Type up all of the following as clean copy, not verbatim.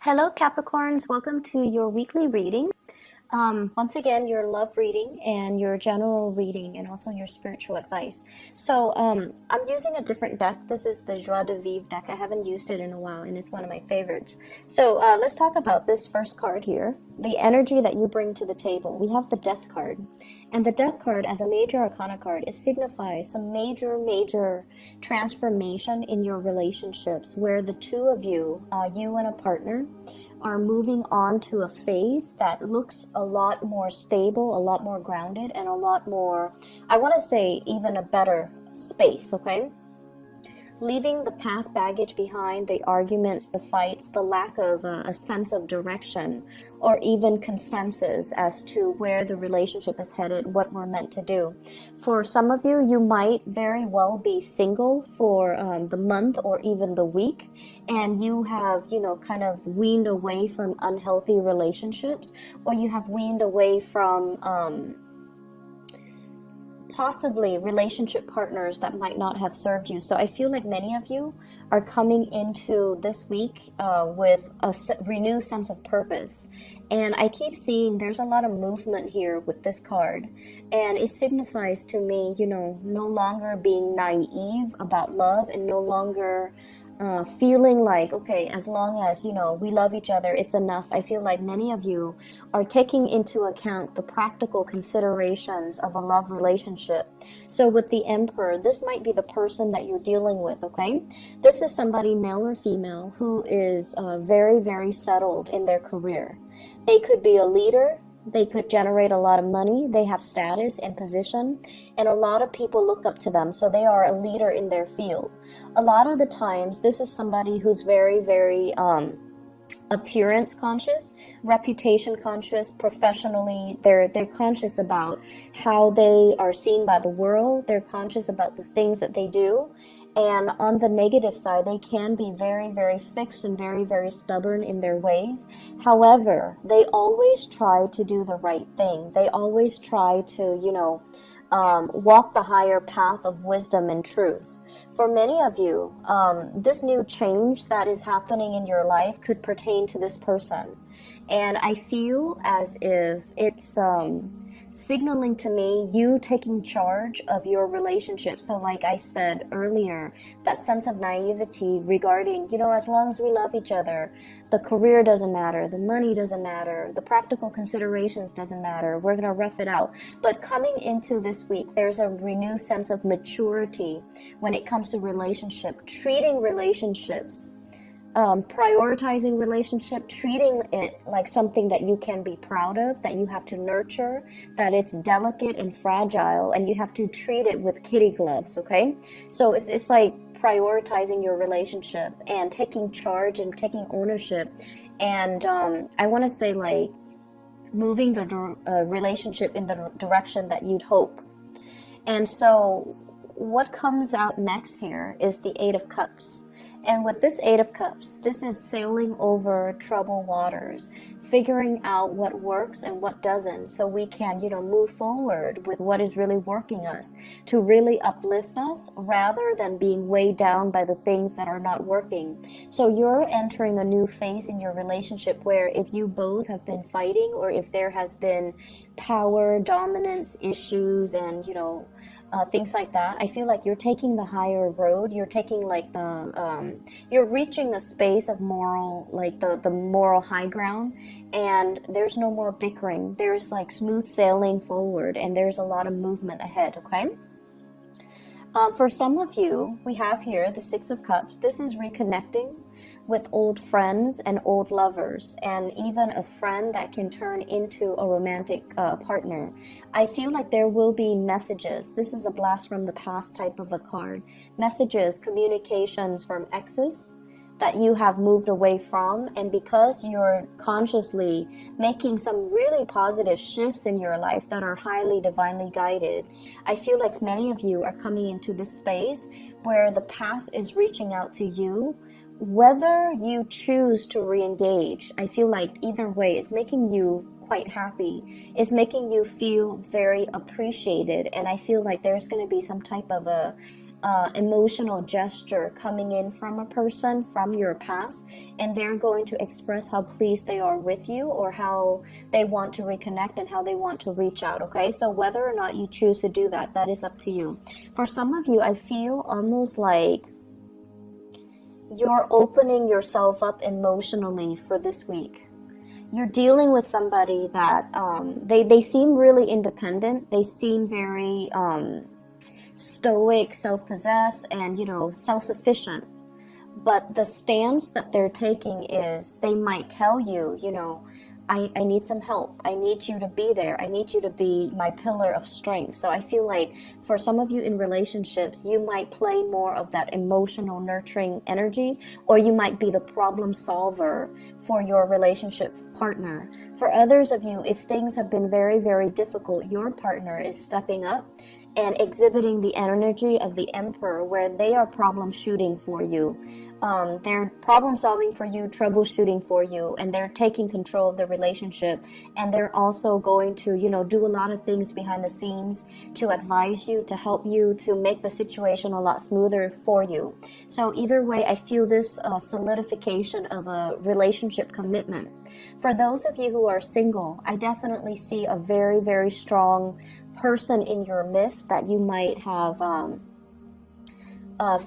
Hello, Capricorns. Welcome to your weekly reading. Once again, your love reading and your general reading and also your spiritual advice. So I'm using a different deck. This is the Joie de Vivre deck. I haven't used it in a while and it's one of my favorites. So let's talk about this first card here. The energy that you bring to the table. We have the Death card. And the Death card, as a major arcana card, it signifies some major transformation in your relationships where the two of you, you and a partner, are moving on to a phase that looks a lot more stable, a lot more grounded, and a lot more, I want to say, even a better space, okay? Leaving the past baggage behind, the arguments, the fights, the lack of a sense of direction, or even consensus as to where the relationship is headed, what we're meant to do. For some of you, you might very well be single for the month or even the week, and you have, kind of weaned away from unhealthy relationships, or you have weaned away from possibly relationship partners that might not have served you. So I feel like many of you are coming into this week with a renewed sense of purpose. And I keep seeing there's a lot of movement here with this card. And it signifies to me, no longer being naive about love and no longer feeling like, okay, as long as, we love each other, it's enough. I feel like many of you are taking into account the practical considerations of a love relationship. So with the Emperor, this might be the person that you're dealing with, okay? This is somebody, male or female, who is very settled in their career. They could be a leader. They could generate a lot of money. They have status and position, and a lot of people look up to them. So they are a leader in their field. A lot of the times, this is somebody who's very appearance conscious, reputation conscious, professionally. They're conscious about how they are seen by the world. They're conscious about the things that they do. And on the negative side, they can be very fixed and very stubborn in their ways. However, they always try to do the right thing. They always try to, walk the higher path of wisdom and truth. For many of you, this new change that is happening in your life could pertain to this person. And I feel as if it's signaling to me you taking charge of your relationship. So like I said earlier, that sense of naivety regarding, as long as we love each other, the career doesn't matter, the money doesn't matter, the practical considerations doesn't matter, we're going to rough it out. But coming into this week, there's a renewed sense of maturity when it comes to relationship, treating relationships, prioritizing relationship, treating it like something that you can be proud of, that you have to nurture, that it's delicate and fragile, and you have to treat it with kitty gloves, okay? So it's like prioritizing your relationship and taking charge and taking ownership. And I want to say, like, moving the relationship in the direction that you'd hope. And so what comes out next here is the Eight of Cups. And with this Eight of Cups, this is sailing over troubled waters, figuring out what works and what doesn't, so we can, move forward with what is really working us, to really uplift us rather than being weighed down by the things that are not working. So you're entering a new phase in your relationship where if you both have been fighting, or if there has been power, dominance issues, and, things like that, I feel like you're taking the higher road. You're taking like you're reaching a space of moral, like the moral high ground, and there's no more bickering. There's like smooth sailing forward, and there's a lot of movement ahead, okay? For some of you, we have here the Six of Cups. This is reconnecting with old friends and old lovers, and even a friend that can turn into a romantic partner. I feel like there will be messages. This is a blast from the past type of a card. Messages, communications from exes that you have moved away from, and because you're consciously making some really positive shifts in your life that are highly divinely guided, I feel like many of you are coming into this space where the past is reaching out to you. Whether you choose to re-engage, I feel like either way, it's making you quite happy. It's making you feel very appreciated, and I feel like there's going to be some type of a emotional gesture coming in from a person from your past, and they're going to express how pleased they are with you, or how they want to reconnect and how they want to reach out. Okay, so whether or not you choose to do that, that is up to you. For some of you, I feel almost like you're opening yourself up emotionally for this week. You're dealing with somebody that they seem really independent. They seem very stoic, self-possessed, and self-sufficient. But the stance that they're taking is, they might tell you, I need some help. I need you to be there. I need you to be my pillar of strength. So I feel like for some of you in relationships, you might play more of that emotional nurturing energy, or you might be the problem solver for your relationship partner. For others of you, if things have been very, very difficult, your partner is stepping up and exhibiting the energy of the emperor, where they are problem shooting for you. They're problem solving for you, troubleshooting for you, and they're taking control of the relationship. And they're also going to, do a lot of things behind the scenes to advise you, to help you, to make the situation a lot smoother for you. So either way, I feel this solidification of a relationship commitment. For those of you who are single, I definitely see a very, very strong person in your midst that you might have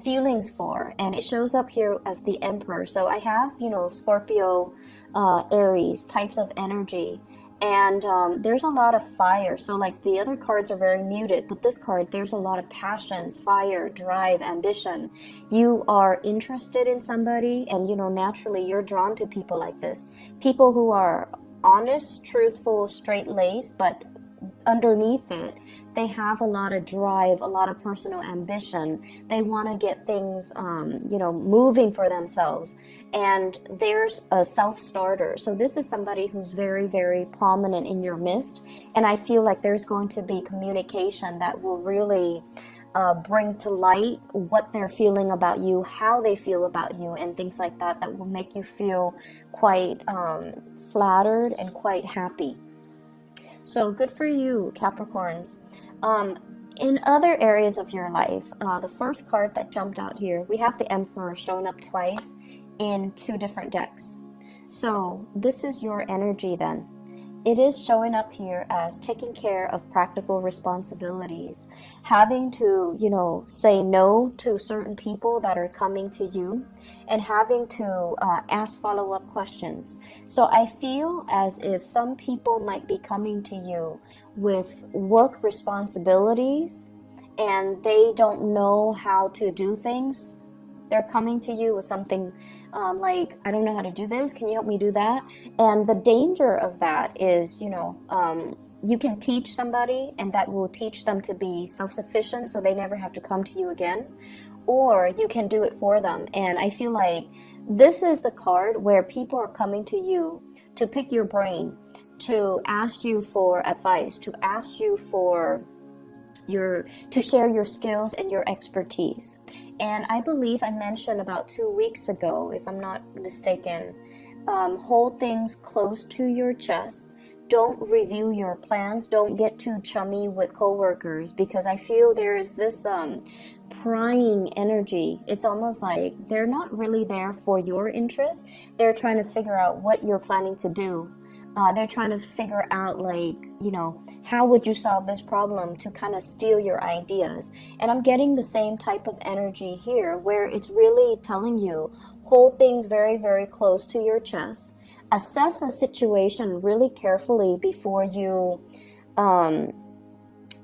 feelings for, and it shows up here as the emperor. So I have Scorpio, Aries types of energy, and there's a lot of fire. So like the other cards are very muted, but this card, there's a lot of passion, fire, drive, ambition. You are interested in somebody, and naturally you're drawn to people like this, people who are honest, truthful, straight-laced, but underneath it, they have a lot of drive, a lot of personal ambition. They want to get things, moving for themselves. And there's a self-starter. So this is somebody who's very, very prominent in your midst. And I feel like there's going to be communication that will really bring to light what they're feeling about you, how they feel about you, and things like that, that will make you feel quite flattered and quite happy. So good for you, Capricorns. In other areas of your life, the first card that jumped out here, we have the Emperor showing up twice in two different decks. So this is your energy then. It is showing up here as taking care of practical responsibilities, having to, say no to certain people that are coming to you, and having to ask follow-up questions. So I feel as if some people might be coming to you with work responsibilities, and they don't know how to do things. They're coming to you with something like, I don't know how to do this. Can you help me do that? And the danger of that is, you can teach somebody, and that will teach them to be self-sufficient, so they never have to come to you again. Or you can do it for them. And I feel like this is the card where people are coming to you to pick your brain, to ask you for advice, to ask you for to share your skills and your expertise. And I believe I mentioned about 2 weeks ago, if I'm not mistaken, hold things close to your chest. Don't review your plans. Don't get too chummy with coworkers, because I feel there is this prying energy. It's almost like they're not really there for your interest. They're trying to figure out what you're planning to do. They're trying to figure out, like, how would you solve this problem, to kind of steal your ideas. And I'm getting the same type of energy here, where it's really telling you, hold things very, very close to your chest. Assess the situation really carefully before you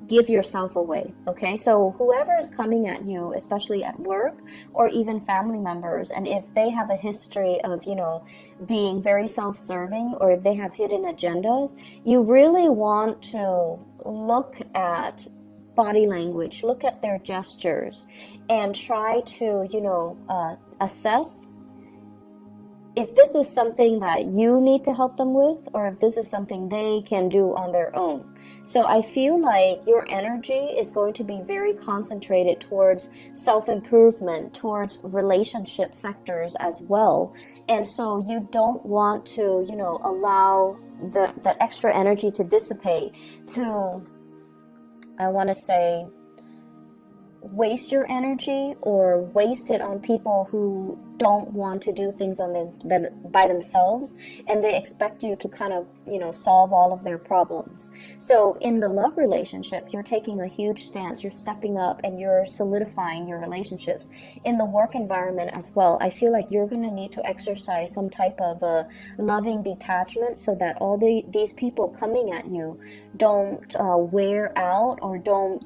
give yourself away. Okay, so whoever is coming at you, especially at work or even family members, and if they have a history of being very self-serving, or if they have hidden agendas, you really want to look at body language, look at their gestures, and try to assess if this is something that you need to help them with, or if this is something they can do on their own. So I feel like your energy is going to be very concentrated towards self-improvement, towards relationship sectors as well. And so you don't want to, allow the extra energy to dissipate to, I want to say, waste your energy or waste it on people who don't want to do things on them by themselves, and they expect you to kind of, solve all of their problems. So in the love relationship, you're taking a huge stance, you're stepping up, and you're solidifying your relationships. In the work environment as well, I feel like you're going to need to exercise some type of a loving detachment so that all these people coming at you don't wear out or don't,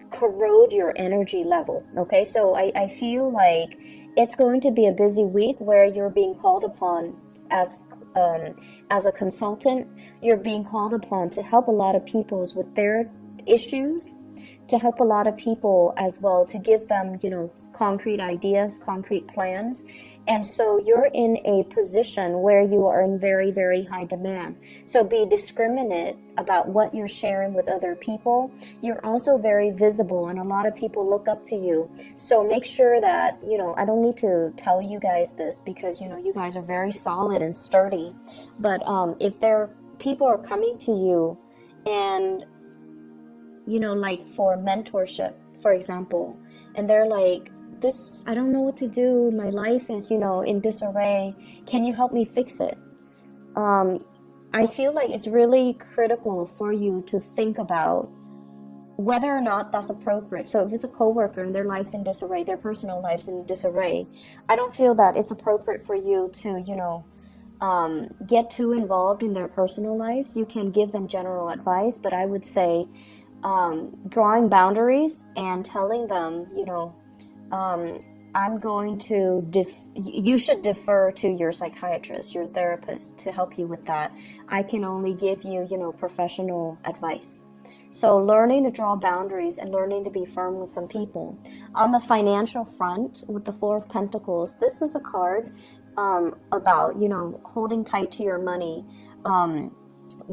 corrode your energy level. Okay, so I feel like it's going to be a busy week where you're being called upon as a consultant. You're being called upon to help a lot of people with their issues, to help a lot of people as well, to give them, concrete ideas, concrete plans. And so you're in a position where you are in very, very high demand. So be discriminate about what you're sharing with other people. You're also very visible, and a lot of people look up to you. So make sure that, I don't need to tell you guys this because, you guys are very solid and sturdy. But if people are coming to you and, like for mentorship, for example, and they're like, I don't know what to do. My life is, in disarray. Can you help me fix it? I feel like it's really critical for you to think about whether or not that's appropriate. So if it's a coworker and their life's in disarray, their personal life's in disarray, I don't feel that it's appropriate for you to, get too involved in their personal lives. You can give them general advice, but I would say drawing boundaries and telling them, I'm going to you should defer to your psychiatrist, your therapist, to help you with that. I can only give you, professional advice. So learning to draw boundaries and learning to be firm with some people. On the financial front, with the Four of Pentacles, this is a card about, holding tight to your money,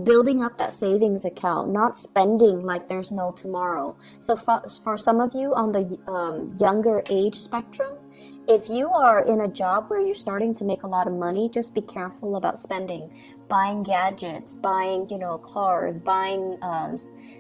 building up that savings account, not spending like there's no tomorrow. So for some of you on the younger age spectrum, if you are in a job where you're starting to make a lot of money, just be careful about spending, buying gadgets, buying, cars, buying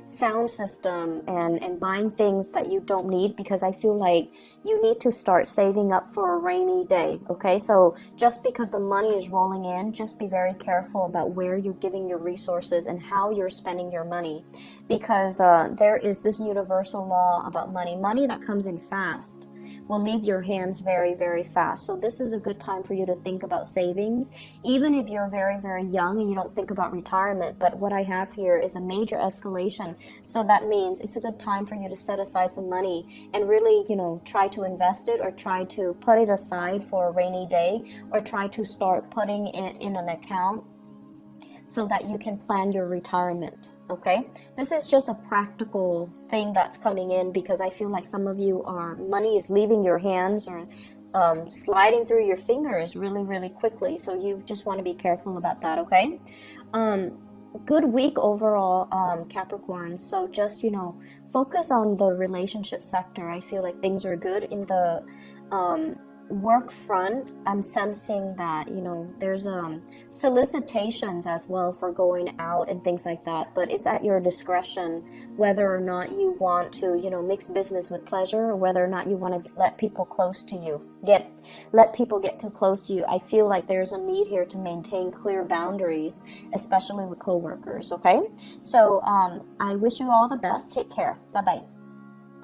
sound system, and buying things that you don't need, because I feel like you need to start saving up for a rainy day. Okay, so just because the money is rolling in, just be very careful about where you're giving your resources and how you're spending your money, because there is this universal law about money that comes in fast will leave your hands very, very fast. So this is a good time for you to think about savings, even if you're very, very young and you don't think about retirement. But what I have here is a major escalation. So that means it's a good time for you to set aside some money and really, try to invest it, or try to put it aside for a rainy day, or try to start putting it in an account so that you can plan your retirement. Okay, this is just a practical thing that's coming in, because I feel like some of you money is leaving your hands or sliding through your fingers really, really quickly. So you just want to be careful about that. Okay, good week overall, Capricorn. So just focus on the relationship sector. I feel like things are good. In the work front, I'm sensing that there's solicitations as well for going out and things like that, but it's at your discretion whether or not you want to mix business with pleasure, or whether or not you want to let people close to you let people get too close to you. I feel like there's a need here to maintain clear boundaries, especially with coworkers. Okay, so I wish you all the best. Take care. Bye bye.